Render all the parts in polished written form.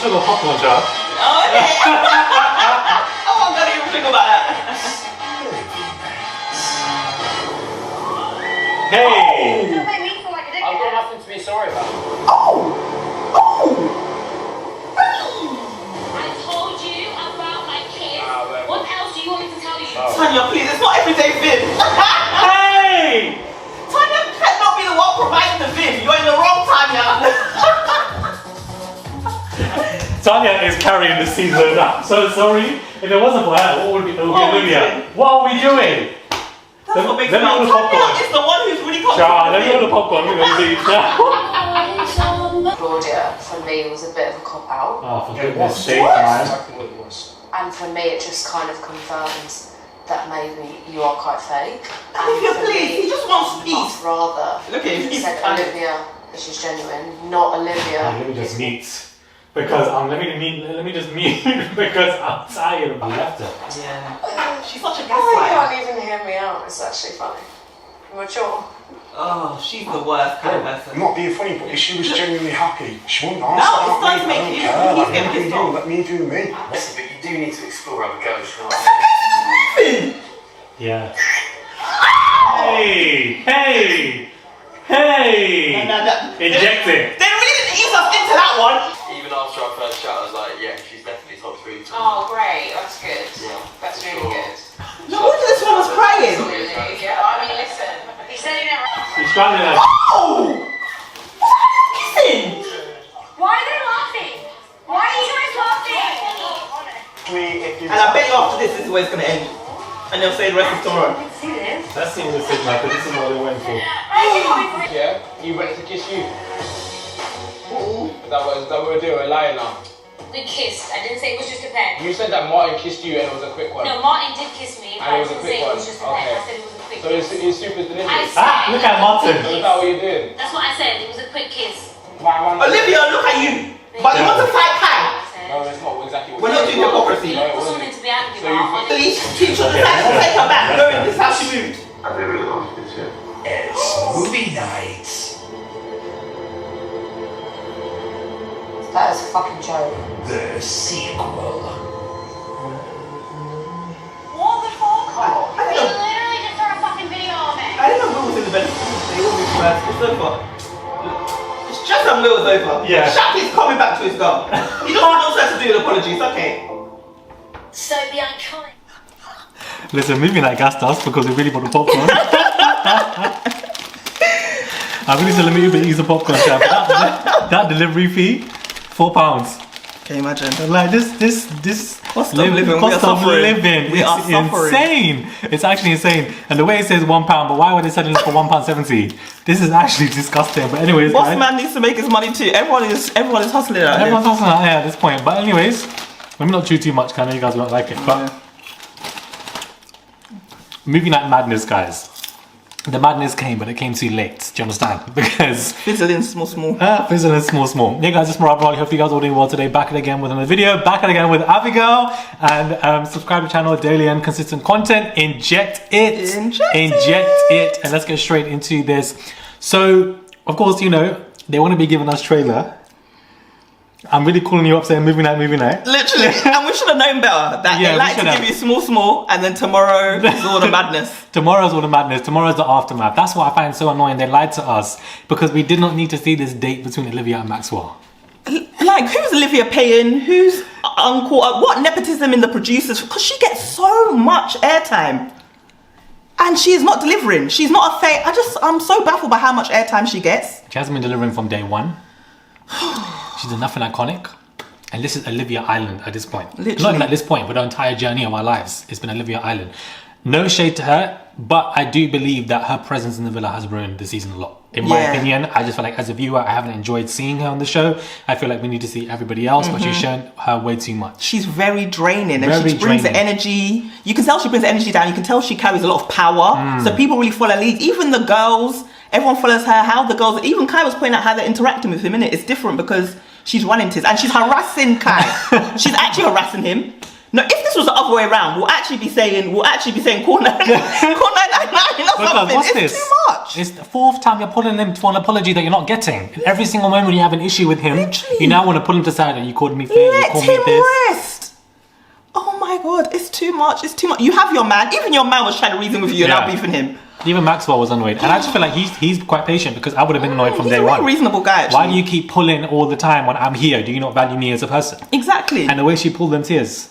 sugar popcorn jar. Oh, okay. Oh, I'm gonna even think about that. Hey! Don't make me feel like a dickhead. I've got nothing to be sorry about. I told you about my kids. well. What else do you want me to tell you? Tanya, please, it's not everyday Vim. Hey! Tanya cannot be the one providing the Vim. You're in the wrong, Tanya. Tanya is carrying the season. I'm so sorry. If it wasn't for her, what would it be? Olivia. What are we doing? That's what makes me let me laugh. order popcorn. Tanya is the one who's really confident. Cha, let me order popcorn. We're going to see. Claudia, for me, was a bit of a cop-out. Oh, for goodness sake, man. Exactly what it was. And for me, it just kind of confirms that maybe you are quite fake. Olivia, for please, me, he just wants I'd peace. rather Look at him, he's said funny. Olivia, this is genuine, not Olivia. Let me just meet. Because let me just meet because I'm tired. I left her. Yeah. She's such a Oh, you gaslighter. can't even hear me out. It's actually funny. Mature. Oh, she's the worst kind of person. I'm not being funny, but if she was genuinely happy, she wouldn't ask No, it's about time to me. make I don't you- care. he's Let getting me do pissed you. off. Let me do me. Listen, but you do need to explore other girls, you know what I mean? Yeah. Hey! Hey! Hey! Eject it. They really didn't ease us into that one. Even after our first chat, I was like, yeah, she's definitely top 3. Oh, great. That's good. Yeah. That's really good. No wonder this one was crying. Yeah, I mean, listen. He said he never. He's trying to. Oh! Listen! Why are they laughing? Why are you guys laughing? And I bet you after this is where it's gonna end. And they'll say the rest is tomorrow. See this? Let's see what this is like, but this is what they went for. Yeah? You went to kiss you. Is that what we're doing? We're lying now. We kissed. I didn't say it was just a pen. You said that Martin kissed you and it was a quick one. No, Martin did kiss me, but And I it was a didn't quick say it one. was just a pen. Okay. I said it was a quick So kiss. it's super I deliberate. said. Look at Martin. Is that what you're doing? That's what I said. It was a quick kiss. Olivia, look at you. But you want to fight Kai. No, it's not exactly what We're not doing hypocrisy. It wasn't meant to be argued So you- about. Please, she should decide to take her back. Go in, this is how she moved. I really love this, yeah. It's movie night. That is a fucking joke. The sequel. What the fuck? I We don't know. literally just saw a fucking video of it. I didn't know Will was in the bed. They all moved first. It's over. It's just that Will was over. Yeah. Shaq is coming back to his girl. He doesn't know how to do an apology. It's okay. So the iconic. Listen, movie night gassed us because we really bought the popcorn. I really said let me Uber eat the popcorn shop. That delivery fee, £4. Can you imagine? Like this Cost of living, we are cost of suffering. living. We are It's suffering. insane. It's actually insane. And the way it says £1, but why were they selling it for £1.70? This is actually disgusting. But anyways, Boss guys, man needs to make his money too. Everyone is hustling out here. everyone's hustling out here at this point. But anyways, let me not chew too much. 'Cause I know you guys won't like it. But movie night madness, guys. The madness came, but it came too late. Do you understand? Because Fizzling small. fizzling small. Yeah, guys, it's Marab. Hope you guys are all doing well today. Back at again with another video. Back at again with Abigail. And subscribe to the channel. Daily and consistent content. Inject it. Inject it. And let's get straight into this. So, of course, you know, they want to be giving us trailer. I'm really calling you up saying movie night. Literally. And we should have known better. That Yeah, they we like to should have. give you small, and then tomorrow is all the madness. Tomorrow's all the madness. Tomorrow's the aftermath. That's what I find so annoying. They lied to us because we did not need to see this date between Olivia and Maxwell. Like, who's Olivia paying? Who's uncle? What nepotism in the producers? Because she gets so much airtime. And she is not delivering. She's not a fake. I'm so baffled by how much airtime she gets. She hasn't been delivering from day one. She's done nothing iconic. And this is Olivia Island at this point. Literally. Not even at this point, but our entire journey of our lives. It's been Olivia Island. No shade to her, but I do believe that her presence in the villa has ruined the season a lot. In my opinion, I just feel like as a viewer, I haven't enjoyed seeing her on the show. I feel like we need to see everybody else, but she's shown her way too much. She's very draining, and Very she brings the draining. energy. You can tell she brings the energy down. You can tell she carries a lot of power. So people really follow her lead. Even the girls, everyone follows her. How the girls, even Kai was pointing out how they're interacting with him, innit? It's different because she's running to, and she's harassing Kai. She's actually harassing him. No, if this was the other way around, we'll actually be saying call 999. something. what's It's this? too much. It's the fourth time you're pulling him for an apology that you're not getting. And every single moment you have an issue with him, Literally. you now want to pull him to side and you called me fake, you Let called me him this. rest. Oh my god, it's too much. It's too much. You have your man. Even your man was trying to reason with you and Yeah. now beefing him. Even Maxwell was annoyed. And I just feel like he's quite patient because I would have been annoyed from He's day a really one. reasonable guy, actually. Why do you keep pulling all the time when I'm here? Do you not value me as a person? Exactly. And the way she pulled them tears.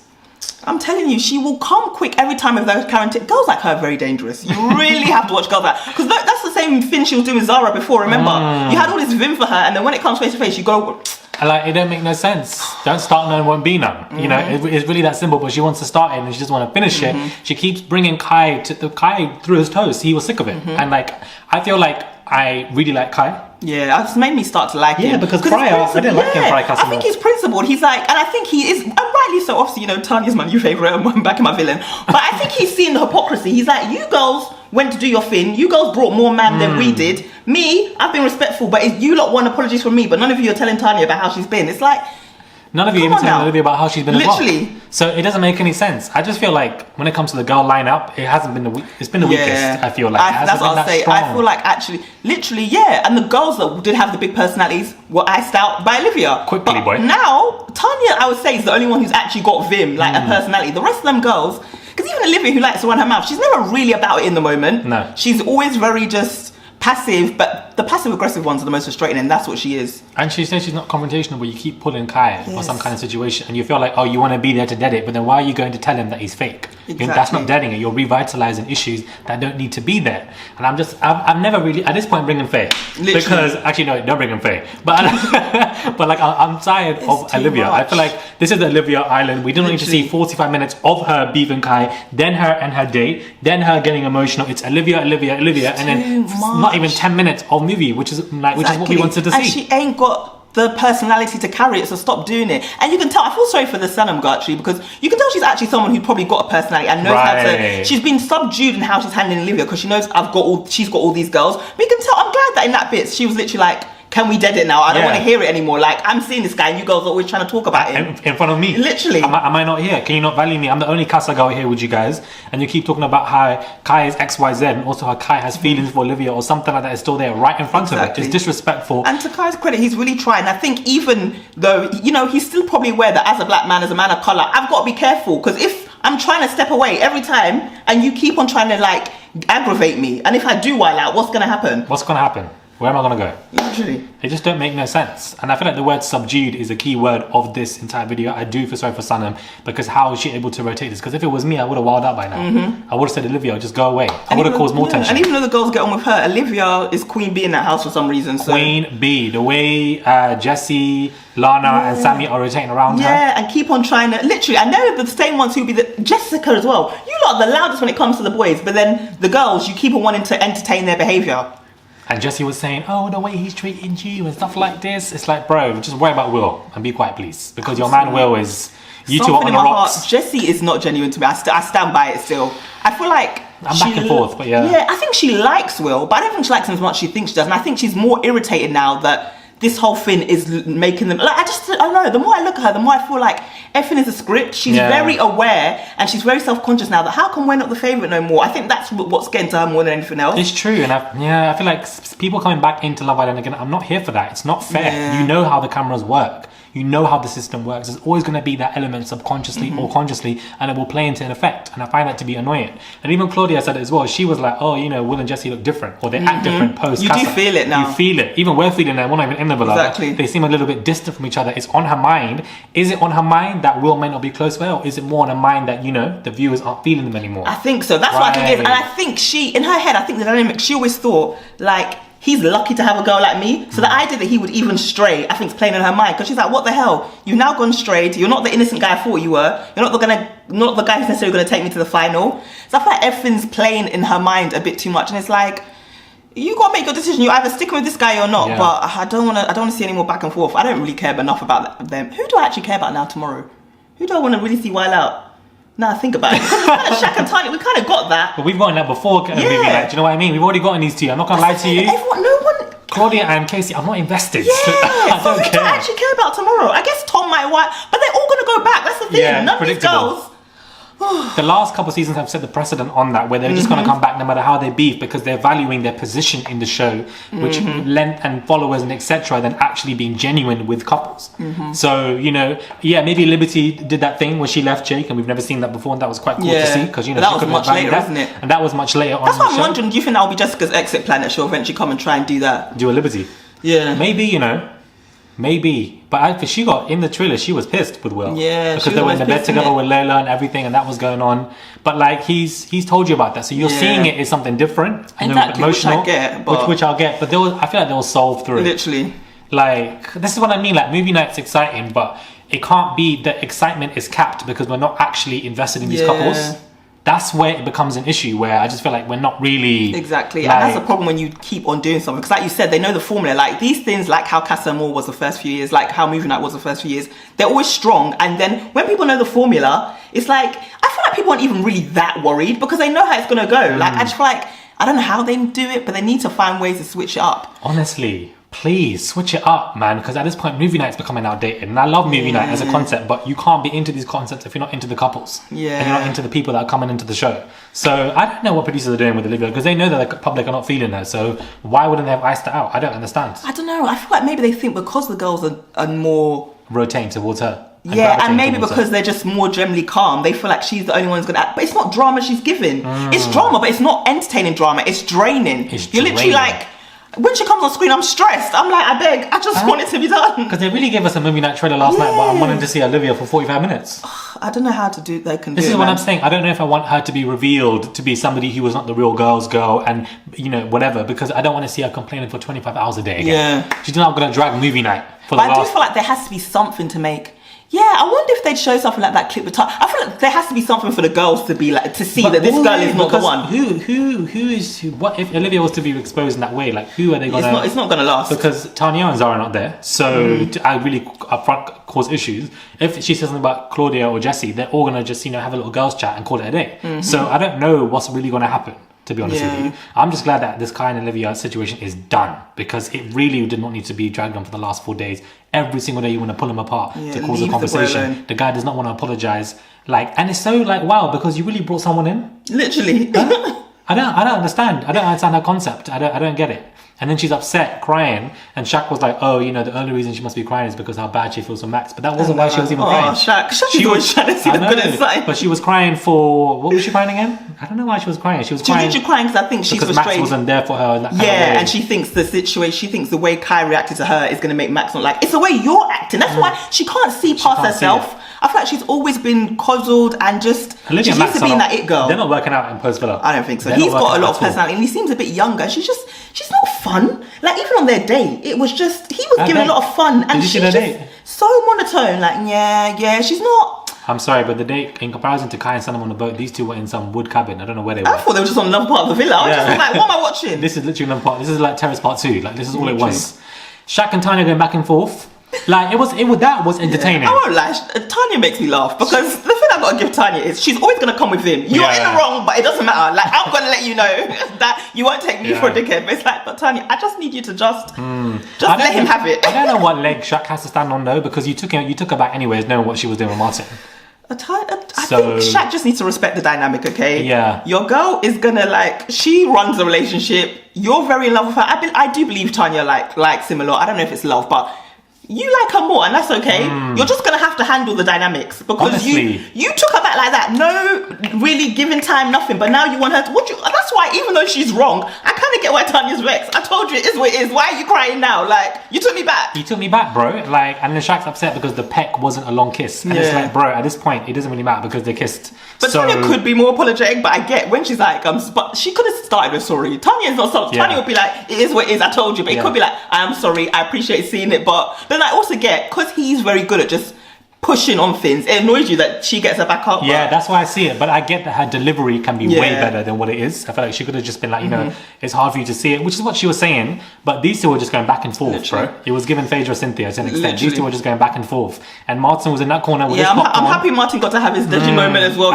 I'm telling you, she will come quick every time if those Karen. Girls like her are very dangerous. You really have to watch girls like because that's the same thing she was doing with Zara before. Remember, you had all this vim for her, and then when it comes face to face, you go. And like, it don't make no sense. Don't start none, won't be none. You know, it's really that simple. But she wants to start it and she doesn't want to finish it. She keeps bringing Kai through his toes. He was sick of it. And like, I feel like I really like Kai. Yeah, it's made me start to like him. Yeah, because prior, I didn't like him prior. I think he's principled. He's like, and I think he is, and rightly so. Obviously, you know, Tanya's my new favourite. I'm back in my villain. But I think he's seen the hypocrisy. He's like, you girls went to do your thing. You girls brought more man than we did. Me, I've been respectful, but you lot want apologies from me. But none of you are telling Tanya about how she's been. It's like, none of you even telling Olivia about how she's been literally. as well. So it doesn't make any sense. I just feel like when it comes to the girl lineup, it hasn't been it's been the weakest. I feel like that's what I'll say. I feel like actually, literally, yeah. And the girls that did have the big personalities were iced out by Olivia. Quickly, but boy. Now Tanya, I would say, is the only one who's actually got vim, like a personality. The rest of them girls, because even Olivia, who likes to run her mouth, she's never really about it in the moment. No, she's always very just passive, but the passive aggressive ones are the most frustrating, and that's what she is. And she says she's not confrontational, but you keep pulling Kai for some kind of situation, and you feel like, oh, you want to be there to dead it, but then why are you going to tell him that he's fake? Exactly. That's not deading it. You're revitalizing issues that don't need to be there. And I've never really at this point bringing Faye. Literally. Because actually no, don't bring him Faye. But but like I'm tired of Olivia. much. I feel like this is the Olivia Island. We didn't need to see 45 minutes of her beefing Kai, then her and her date, then her getting emotional. It's Olivia, and then not even 10 minutes of movie, which is what we wanted to see. And she ain't got the personality to carry it, so stop doing it. And you can tell, I feel sorry for the Sanam girl actually, because you can tell she's actually someone who probably got a personality and knows how to. She's been subdued in how she's handling Olivia because she knows she's got all these girls. But you can tell, I'm glad that in that bit she was literally like, can we dead it now? I don't want to hear it anymore. Like, I'm seeing this guy and you girls are always trying to talk about him. In front of me. Literally. Am I not here? Can you not value me? I'm the only Casa girl here with you guys. And you keep talking about how Kai is XYZ and also how Kai has feelings for Olivia or something like that is still there right in front of it. It's disrespectful. And to Kai's credit, he's really trying. I think even though, you know, he's still probably aware that as a black man, as a man of colour, I've got to be careful. Because if I'm trying to step away every time and you keep on trying to like aggravate me, and if I do wild out, what's going to happen? What's going to happen? Where am I going to go? Literally. It just don't make no sense. And I feel like the word subdued is a key word of this entire video. I do feel sorry for Sanam because how is she able to rotate this? Because if it was me, I would have wilded out by now. I would have said, Olivia, just go away. I would have caused more tension. And even though the girls get on with her, Olivia is Queen Bee in that house for some reason. So. Queen Bee. The way Jessie, Lana and Sammy are rotating around her. Yeah, and keep on trying to, literally, and they're the same ones who'll be Jessica as well. You lot are the loudest when it comes to the boys, but then the girls, you keep on wanting to entertain their behaviour. And Jessie was saying, oh, the way he's treating you and stuff like this. It's like, bro, just worry about Will and be quiet, please. Because your man Will is, you two are on the rocks. Jessie is not genuine to me. I stand by it still. I feel like I'm back and forth, but yeah. Yeah, I think she likes Will, but I don't think she likes him as much as she thinks she does. And I think she's more irritated now that this whole thing is making them, like, I don't know, the more I look at her, the more I feel like effing is a script. She's very aware and she's very self-conscious now that how come we're not the favourite no more? I think that's what's getting to her more than anything else. It's true, and I feel like people coming back into Love Island again, I'm not here for that. It's not fair. Yeah. You know how the cameras work. You know how the system works. There's always going to be that element subconsciously or consciously, and it will play into an effect. And I find that to be annoying. And even Claudia said it as well. She was like, oh, you know, Will and Jessie look different, or they act different post. You do feel it now. You feel it. Even we're feeling it. We're not even in the villa. Exactly. They seem a little bit distant from each other. It's on her mind. Is it on her mind that Will may not be close with her? Or is it more on her mind that, you know, the viewers aren't feeling them anymore? I think so. That's what I think it is. And I think she, in her head, I think the dynamic, she always thought, like, he's lucky to have a girl like me. So the idea that he would even stray, I think, is playing in her mind. Because she's like, what the hell? You've now gone straight. You're not the innocent guy I thought you were. You're not the guy who's necessarily going to take me to the final. So I feel like everything's playing in her mind a bit too much. And it's like, you got to make your decision. You're either sticking with this guy or not. Yeah. But I don't want to see any more back and forth. I don't really care enough about them. Who do I actually care about now tomorrow? Who do I want to really see wild out? Now think about it. Shaq and Tanya, we kind of got that. But we've gotten that before. Maybe, like, do you know what I mean? We've already gotten these two. I'm not going to lie to you. No one... Claudia and Casey, I'm not invested. Yeah, I don't care. Who do I actually care about tomorrow? I guess Tom might, but they're all going to go back. That's the thing. Yeah, None of these girls... the last couple of seasons have set the precedent on that, where they're just going to come back no matter how they beef, because they're valuing their position in the show, which length and followers and etc. than actually being genuine with couples. So, you know, yeah, maybe Liberty did that thing where she left Jake, and we've never seen that before, and that was quite cool to see, because, you know, but that she was couldn't much value later, that. isn't it? And that was much later on. That's why the I'm show. wondering, do you think that'll be Jessica's exit plan, that she'll eventually come and try and do that? Do a Liberty. Yeah. Maybe, you know. Maybe, but she got in the trailer. She was pissed with Will, Yeah, because they were in the bed together with Layla and everything, and that was going on. But like he's told you about that, so you're seeing it as something different and exactly, emotional, which I get, but which I'll get. But I feel like they'll solve through it. Literally, Like this is what I mean. Like movie night's exciting, but it can't be that excitement is capped because we're not actually invested in these couples. That's where it becomes an issue, where I just feel like we're not really... Exactly. Like, and that's the problem when you keep on doing something. Because like you said, they know the formula. Like these things, like how Casa Amor was the first few years, like how Movie Night was the first few years, they're always strong. And then when people know the formula, it's like, I feel like people aren't even really that worried because they know how it's going to go. Like I just feel like, I don't know how they do it, but they need to find ways to switch it up. Honestly, please switch it up, man, because at this point movie night's becoming outdated, and I love movie night as a concept, but you can't be into these concepts if you're not into the couples and you're not into the people that are coming into the show. So I don't know what producers are doing with Olivia, because they know that the public are not feeling her, so why wouldn't they have iced it out? I don't understand. I don't know, I feel like maybe they think because the girls are more rotating towards her. And maybe because they're just more generally calm, they feel like she's the only one who's going to act. But it's not drama she's giving. It's drama, but it's not entertaining drama. It's draining. You're literally like, when she comes on screen, I'm stressed. I'm like, I beg, I just want it to be done. Because they really gave us a movie night trailer last night, but I'm wanting to see Olivia for 45 minutes. I don't know how to do. This is what I'm saying. I don't know if I want her to be revealed to be somebody who was not the real girl's girl, and you know whatever. Because I don't want to see her complaining for 25 hours a day again. She's not going to drag movie night for the last. I do feel like there has to be something to make. Yeah, I wonder if they'd show something like that clip with Tanya. I feel like there has to be something for the girls to be like, to see that this girl is not the one. Who what if Olivia was to be exposed in that way? Like who are they gonna? It's not gonna last because Tanya and Zara are not there. So I really upfront cause issues. If she says something about Claudia or Jessie, they're all gonna just have a little girls chat and call it a day. So I don't know what's really gonna happen. To be honest with you, I'm just glad that this Kai and Olivia situation is done, because it really did not need to be dragged on for the last 4 days. Every single day you want to pull him apart to cause a conversation. The guy does not want to apologize. Like, and it's so like, wow, because you really brought someone in. Literally. I don't understand. I don't understand her concept. I don't get it. And then she's upset, crying, and Shaq was like, "Oh, the only reason she must be crying is because how bad she feels for Max." But that wasn't why she was even crying. Shaq is always trying to see the good inside. But she was crying for what was she crying again? I don't know why she was crying. She was crying. She's crying because I think she's because frustrated. Max wasn't there for her. In that kind of way. And she thinks the situation. She thinks the way Kai reacted to her is going to make Max not like. It's the way you're acting. That's why she can't see past herself. I feel like she's always been coddled and just Olivia she's used to being that it girl. They're not working out in Post Villa. I don't think so. He's got a lot of personality, and he seems a bit younger. She's not fun. Like even on their date, it was just he was giving a lot of fun, and she's just so monotone. Like she's not. I'm sorry, but the date, in comparison to Kai and Sanam on the boat, these two were in some wood cabin. I don't know where they were. I thought they were just on another part of the villa. I was just like, what am I watching? This is literally another part. This is like Terrace Part 2. Like this is all it was. Shaq and Tanya going back and forth. Like that was entertaining. I won't lie, Tanya makes me laugh because the thing I've got to give Tanya is she's always going to come with him. You're in the wrong, but it doesn't matter. Like I'm going to let you know that you won't take me for a dickhead. But it's like, but Tanya, I just need you to just let him have it. I don't know what leg Shaq has to stand on though, because you took her back anyways, knowing what she was doing with Martin. I think Shaq just needs to respect the dynamic, okay? Yeah. Your girl is gonna she runs the relationship. You're very in love with her. I do believe Tanya likes him a lot. I don't know if it's love, but you like her more, and that's okay. You're just gonna have to handle the dynamics because you took her back like that. No, really giving time, nothing. But now you want her to. That's why, even though she's wrong, I kind of get why Tanya's vexed. I told you it is what it is. Why are you crying now? Like you took me back. You took me back, bro. Like, and then Shaq's upset because the peck wasn't a long kiss, and it's like, bro, at this point, it doesn't really matter because they kissed. But Tanya could be more apologetic. But I get when she's like, but she could have started with sorry. Tanya's not sorry. Tanya would be like, it is what it is. I told you. But it could be like, I am sorry. I appreciate seeing it, but then I also get, because he's very good at just pushing on things, it annoys you that she gets her back up. Yeah, that's why I see it. But I get that her delivery can be way better than what it is. I feel like she could have just been like, it's hard for you to see it, which is what she was saying. But these two were just going back and forth, bro. It was giving Phaedra Cynthia to an extent. These two were just going back and forth. And Martin was in that corner with his popcorn. I'm happy Martin got to have his dodgy moment as well.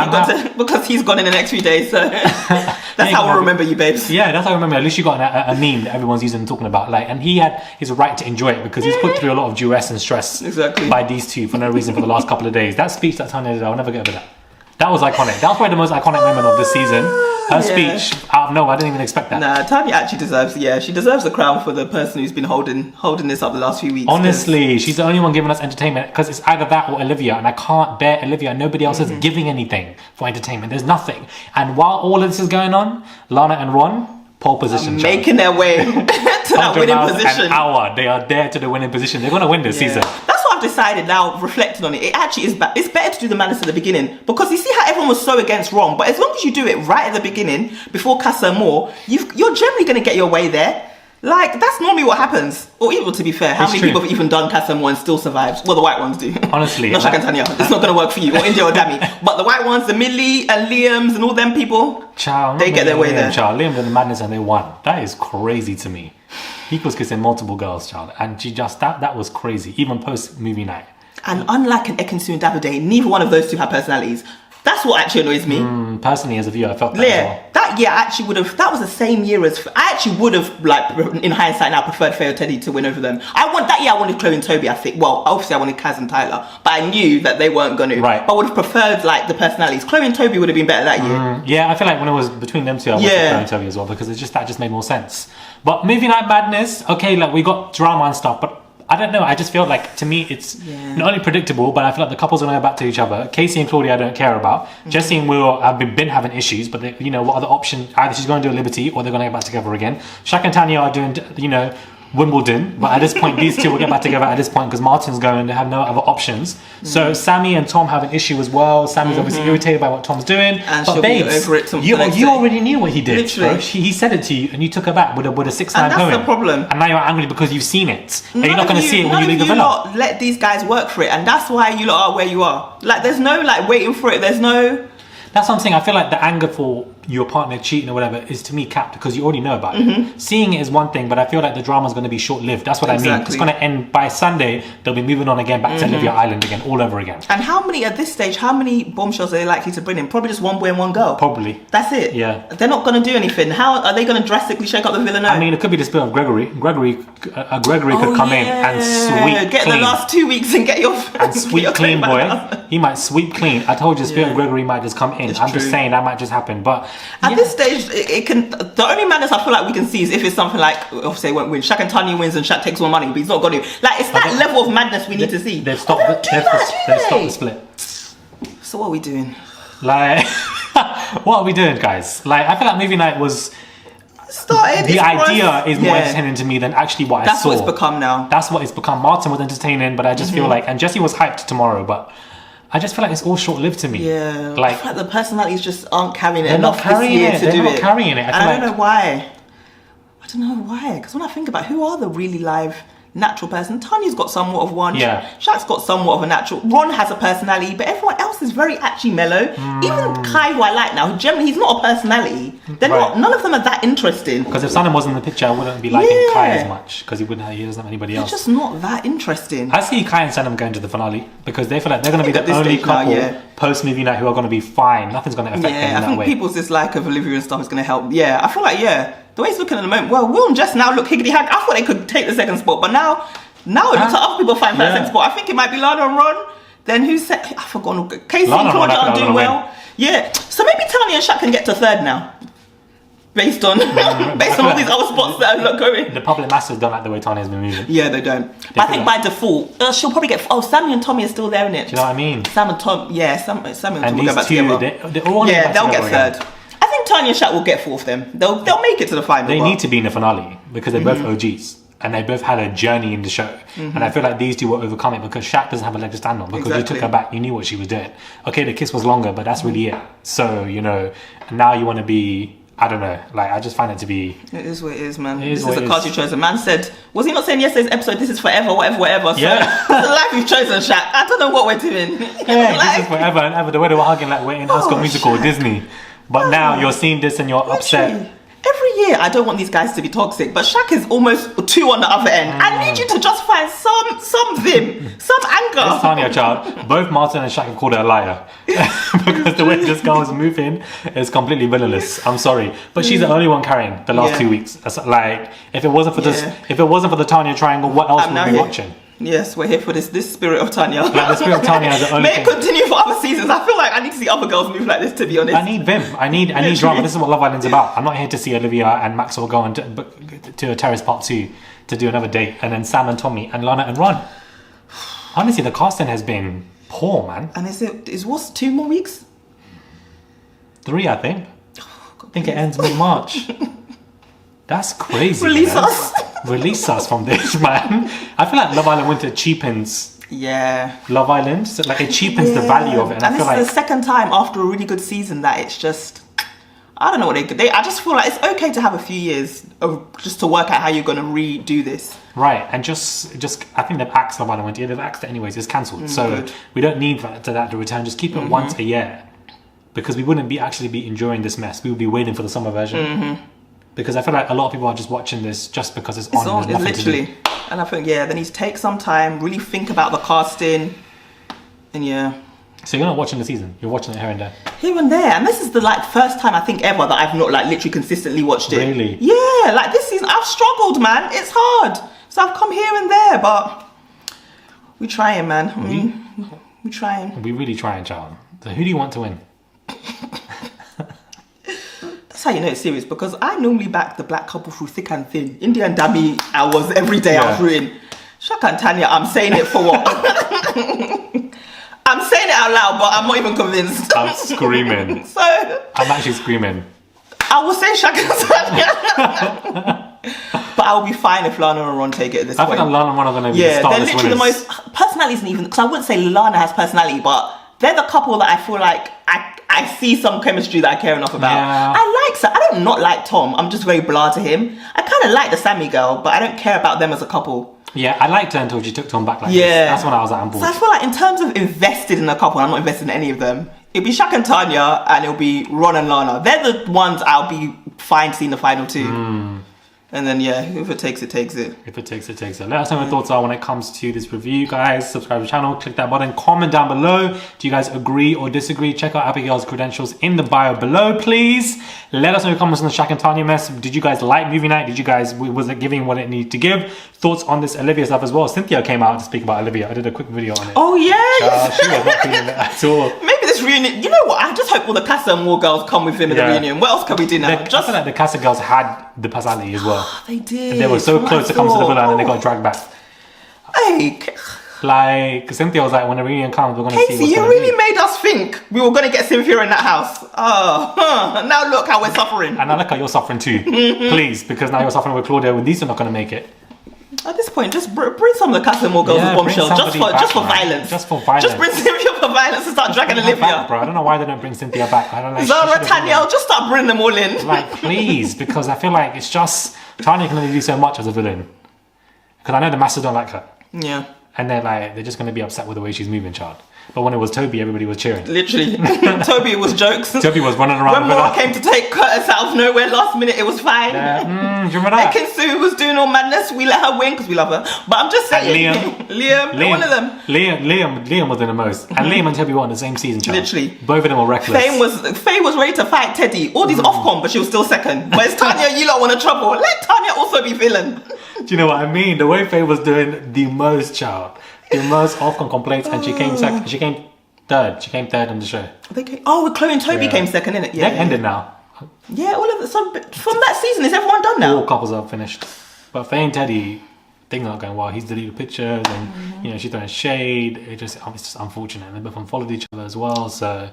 Because he's gone in the next few days. So that's how we'll remember you, babes. Yeah, that's how I remember. At least you got a meme that everyone's using and talking about. Like, and he had his right to enjoy it because he's put through a lot of duress and stress by these two for no reason for the last couple of days. That speech that Tanya did, I'll never get over that. That was iconic. That was probably the most iconic moment of the season. Her speech, out of nowhere, I didn't even expect that. Nah, Tanya actually deserves, she deserves the crown for the person who's been holding this up the last few weeks. Honestly, she's the only one giving us entertainment, because it's either that or Olivia, and I can't bear Olivia. Nobody else is giving anything for entertainment. There's nothing. And while all of this is going on, Lana and Ron, pole position. Making their way to that winning position. An hour. They are there to the winning position. They're going to win this season. That's what I've decided now, reflecting on it. It actually is it's better to do the madness at the beginning, because you see how everyone was so against Ron, but as long as you do it right at the beginning, before Casa and Moore, you're generally going to get your way there. Like, that's normally what happens. Or even, to be fair, how many people have even done Casa and Moore and still survived? Well, the white ones do. Honestly. Not Shaq and Tanya. It's not going to work for you. Or India or Dami. But the white ones, the Millie and Liam's and all them people, they get their way there. Liam did the madness and they won. That is crazy to me. He was kissing multiple girls, child. And she just, that was crazy. Even post-movie night. And unlike an Ekin-Su and Davide, neither one of those two have personalities. That's what actually annoys me. Personally, as a viewer, I felt that as well. That year actually would have, that was the same year as, I actually would have, like, in hindsight now, preferred Faye or Teddy to win over them. That year I wanted Chloe and Toby, I think. Well, obviously I wanted Kaz and Tyler, but I knew that they weren't going to. Right. But I would have preferred, like, the personalities. Chloe and Toby would have been better that year. Yeah, I feel like when it was between them two, I wanted Chloe and Toby as well, because that just made more sense. But movie night madness, okay, like, we got drama and stuff, but I don't know, I just feel like, to me, it's not only predictable, but I feel like the couples are going to go back to each other. Casey and Claudia I don't care about. Jesse and Will have been having issues, but what other option? Either she's going to do a Liberty, or they're going to get back together again. Shaq and Tanya are doing, Wimbledon, but at this point these two will get back together at this point because Martin's going, they have no other options. So Sammy and Tom have an issue as well. Sammy's obviously irritated by what Tom's doing, and but babes, over it you already knew what he did, bro. He said it to you and you took her back with a 6-9 poem. And that's the problem. And now you're angry because you've seen it and you're not going to see it when you leave the villa. Lot let these guys work for it, and that's why you lot are where you are. Like, there's no like waiting for it, there's no... That's what I'm saying. I feel like the anger for your partner cheating or whatever is, to me, capped because you already know about it. Seeing it is one thing, but I feel like the drama is going to be short-lived. That's what I mean. It's going to end by Sunday. They'll be moving on again back to Olivia Island again, all over again. And at this stage, how many bombshells are they likely to bring in? Probably just one boy and one girl. Probably. That's it. Yeah. They're not going to do anything. How are they going to drastically shake up the villa now? I mean, it could be the spirit of Gregory. Gregory could come in and sweep get clean. The last 2 weeks and get your and sweep clean, boy. He might sweep clean. I told you, the spirit of Gregory might just come in. I'm just saying that might just happen. But at this stage, it can. The only madness I feel like we can see is if it's something like, obviously, they won't win. Shaq and Tanya wins and Shaq takes more money, but he's not going to. Like, it's that level of madness we need to see. They've stopped the split. So what are we doing? Like, what are we doing, guys? Like, I feel like movie night was started. The idea is more entertaining to me than actually what I saw. That's what it's become now. That's what it's become. Martin was entertaining, but I just feel like, and Jesse was hyped tomorrow, but I just feel like it's all short-lived to me. Yeah, like, I feel like the personalities just aren't carrying it they're enough not carrying this year it. to They're do not it. carrying it. I don't know why. Because when I think about who are the really live natural person, Tanya's got somewhat of one. Yeah. Shaq's got somewhat of a natural. Ron has a personality, but everyone else is very actually mellow. Even Kai, who I like now, generally he's not a personality. They're not. None of them are that interesting. Because if Sanam wasn't in the picture, I wouldn't be liking Kai as much because he doesn't have anybody else. They're just not that interesting. I see Kai and Sanam going to the finale because they feel like they're going to be the only couple post movie night who are going to be fine. Nothing's going to affect them in that way. I think people's dislike of Olivia and stuff is going to help. Yeah, I feel like the way he's looking at the moment. Well, Will and Jess now look higgity hag. I thought they could take the second spot, but now it looks like other people find that second spot. I think it might be Lana and Ron. Then who's second? I forgot. Casey and Claudia aren't doing well. Yeah, so maybe Tanya and Shaq can get to third now. Based on all these other spots that are not going. The public masses don't like the way Tanya's been moving. Yeah, they don't. But I think by default, she'll probably get. Oh, Sammy and Tommy are still there, innit? Do you know what I mean? Sam and Tom, Sam and Tom will go back together. They'll get third. I think Tanya and Shaq will get fourth. Then they'll make it to the final. They need to be in the finale because they're both OGs. And they both had a journey in the show. And I feel like these two will overcome it because Shaq doesn't have a leg to stand on because you took her back, you knew what she was doing. Okay, the kiss was longer, but that's really it. So, now you want to be, I don't know, like, I just find it to be... It is what it is, man. This is the card you chose. A man said, was he not saying yesterday's episode, this is forever, whatever. So, it's the life you've chosen, Shaq. I don't know what we're doing. This is forever and ever. The way they were hugging, like, we're in High School Musical, Disney. But now you're seeing this and you're upset. Every year, I don't want these guys to be toxic, but Shaq is almost two on the other end. I need you to just find some vim, some anger. It's Tanya, child. Both Martin and Shaq have called her a liar because the way this girl is moving is completely villainous. I'm sorry, but she's the only one carrying the last 2 weeks. That's like, if it wasn't for the Tanya triangle, what else would we be watching? Yes, we're here for this spirit of Tanya. Like the spirit of Tanya is the only May thing. it continue for other seasons. I feel like I need to see other girls move like this, to be honest. I need vim. I need drama. This is what Love Island's about. I'm not here to see Olivia and Maxwell go on to a terrace part 2 to do another date, and then Sam and Tommy and Lana and Ron. Honestly, the casting has been poor, man. And is what's 2 more weeks? 3, I think. I think it ends mid-March. That's crazy. Release man. us. Release us from this, man. I feel like Love Island Winter cheapens Love Island. So like it cheapens the value of it. And I feel this like is the second time after a really good season that it's just, I don't know what they I just feel like it's okay to have a few years of just to work out how you're going to redo this. right, and just I think they've axed Love Island Winter. Yeah, they've axed it anyways. It's cancelled, so good. we don't need that to return. Just keep it once a year, because we wouldn't be enjoying this mess. We would be waiting for the summer version. Because I feel like a lot of people are just watching this just because it's on. It's literally. And I think, they need to take some time, really think about the casting. And So you're not watching the season, you're watching it here and there. here and there. And this is the first time I think ever that I've not literally consistently watched it. Really? Yeah, like this season I've struggled, man. It's hard. So I've come here and there, but we're trying, man. We're trying. We're really trying, child. So who do you want to win? That's how you know it's serious, because I normally back the black couple through thick and thin. India and Dami, I was every day I was rooting. Shaq and Tanya, I'm saying it for what? I'm saying it out loud, but I'm not even convinced. I'm screaming. So I'm actually screaming. I will say Shaq and Tanya. But I will be fine if Lana and Ron take it at this I point. think Lana and Ron are going to be the Yeah, they're starless literally winners. the most personalities, even because I wouldn't say Lana has personality, but they're the couple that I feel like I see some chemistry that I care enough about. Yeah. I like I don't not like Tom. I'm just very blah to him. I kind of like the Sammy girl, but I don't care about them as a couple. Yeah, I liked her until she took Tom back like this. Yeah. That's when I was like, I'm bored. So I feel like in terms of invested in a couple, I'm not invested in any of them. It'll be Shaq and Tanya, and it'll be Ron and Lana. They're the ones I'll be fine seeing the final 2. And then whoever takes it, takes it. If it takes it, takes it. Let us know what your thoughts are when it comes to this review, guys. Subscribe to the channel, click that button, comment down below. Do you guys agree or disagree? Check out Abigail's credentials in the bio below, please. Let us know your comments on the Shaq and Tanya mess. Did you guys like movie night? Did you guys, was it giving what it needed to give? Thoughts on this Olivia stuff as well. Cynthia came out to speak about Olivia. I did a quick video on it. Oh, yeah. She was not feeling it at all. Maybe this reunion, you know what? I just hope all the Casa and War girls come with him in the reunion. What else can we do now? I feel like the Casa girls had the personality as well. They did. They were so close to coming to the villa and then they got dragged back. Hey, Like, Cynthia was like, when the reunion comes, we're going to see Casey, what's you going really to be. made us think we were going to get Cynthia in that house. Now look how we're suffering. And I like how you're suffering too. Please, because now you're suffering with Claudia, with these are not going to make it. At this point, just bring some of the Casa and War girls Yeah, with bring bombshell, somebody just for back, man. violence. Just for violence. Just bring Cynthia for violence and start dragging Bring her Olivia. back, bro. I don't know why they don't bring Cynthia back. I don't know. Zara, Tanya, just start bringing them all in. Like, please, because I feel like it's just Tanya can only do so much as a villain. Because I know the masses don't like her, Yeah, and they're just going to be upset with the way she's moving, child. But when it was Toby, everybody was cheering. literally. Toby was jokes. Toby was running around. When the Mora villa. came to take Curtis out of nowhere last minute, it was fine. Do you remember that? Kinsu was doing all madness. We let her win because we love her. But I'm just saying, Liam, one of them. Liam was in the most, and Liam and Toby were on the same season, child. Literally. Both of them were reckless. Faye was ready to fight Teddy. All these Ofcom, but she was still second. But it's Tanya, you lot want to trouble. Let Tanya also be villain. Do you know what I mean? The way Faye was doing the most, child, the most Ofcom complaints, and she came second. She came third. She came third on the show. Chloe and Toby came second, innit? They've ended now. Yeah, all of it. So from that season, is everyone done now? All couples are finished. But Faye and Teddy, things are not going well. He's deleted pictures, and she's throwing shade. It's just unfortunate. And they both unfollowed each other as well. So,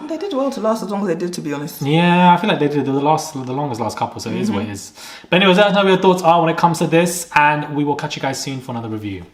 They did well to last as long as they did, to be honest. yeah, I feel like they did the longest last couple. So it is what it is. But anyways, let us know what your thoughts are when it comes to this, and we will catch you guys soon for another review.